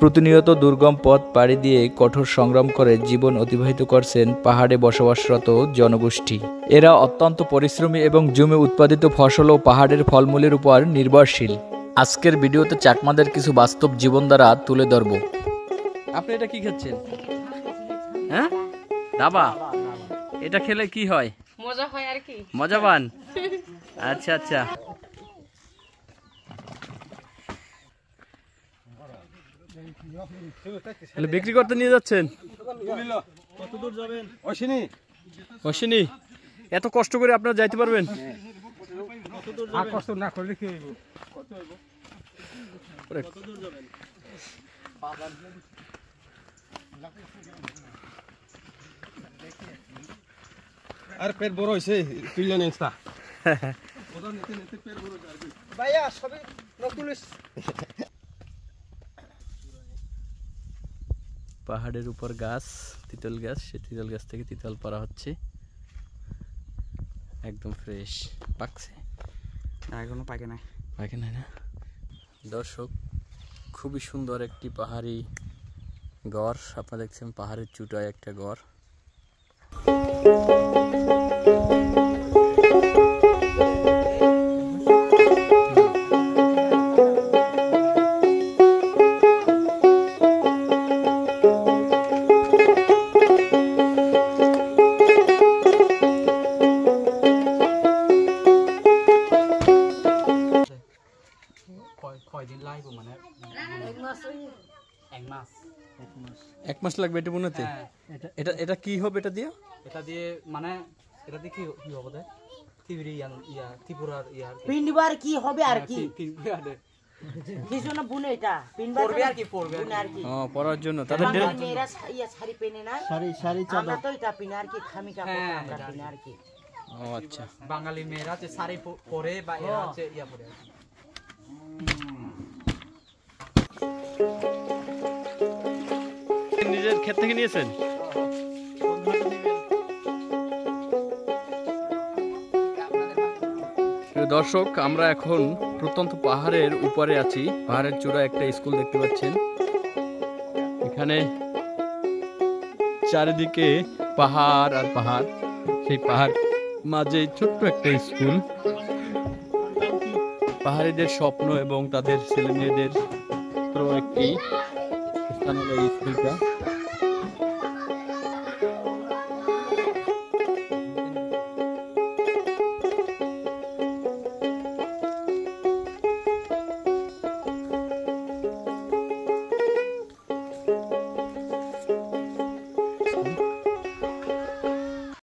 প্রতিনিয়ত দুর্গম পথ পাড়ি দিয়ে কঠোর সংগ্রাম করে জীবন অতিবাহিত করছেন পাহাড়ে বসবাসরত জনগোষ্ঠী। এরা অত্যন্ত পরিশ্রমী এবং জমি উৎপাদিত ফসল ও পাহাড়ের ফলমূলের উপর নির্ভরশীল। আজকের ভিডিওতে চাকমাদের কিছু বাস্তব জীবন দ্বারা তুলে ধরব। আপনি এটা কি খাচ্ছেন? হ্যাঁ, দাবা। এটা খেলে কি হয়? মজা হয় আর কি। মজা পান? আচ্ছা আচ্ছা। বিক্রি করতে নিয়ে যাচ্ছেন? কত দূর যাবেন? অশ্বিনী, এত কষ্ট করে আপনারা যাইতে পারবেন? কত দূর যাবেন? কষ্ট না করলে কি হইব? কত হইব? কত দূর যাবেন? আর পেট বড় হইছে, তুইলা নেন তা। ওটা নিতে নিতে পেট বড় যাবে। ভাইয়া সবে নতুন পাহাড়ের উপর গাছ, তিতল গাছ, সে তিতল গাছ থেকে তিতল পাড়া হচ্ছে। একদম ফ্রেশ। পাকছে? এখনো পাকে নাই। পাকে নাই না? দর্শক, খুবই সুন্দর একটি পাহাড়ি গড়। আপনারা দেখছেন পাহাড়ের চূড়ায় একটা গড়। এক মাস লাগবে এটা বানাতে? এটা এটা কি হবে? এটা দিয়ে মানে এটা দিয়ে কি হবে? ত্রিপুরার পিনবার কি হবে আর কি? কিছু না বুনে এটা পিনবার পড়বে আর কি, পড়বে আর কি। পরার জন্য তাদের মেয়েরা শাড়ি পেনে না, শাড়ি আমরা তো এটা পিনে আর কি, খামি কাপড় আমরা পিনে আর কি। ও আচ্ছা, বাঙালি মেয়েরা যে শাড়ি পরে বা এরা হচ্ছে ইয়া পরে। নিজের ক্ষেত থেকে নিয়েছেন? দর্শক, আমরা এখন প্রত্যন্ত পাহাড়ের উপরে আছি। পাহাড়ের চূড়ায় একটা স্কুল দেখতে পাচ্ছেন। এখানে চারিদিকে পাহাড় আর পাহাড়, সেই পাহাড় মাঝে ছোট্ট একটা স্কুল। পাহাড়িদের স্বপ্ন এবং তাদের ছেলে মেয়েদের একটি স্থান হলো এই স্কুলটা।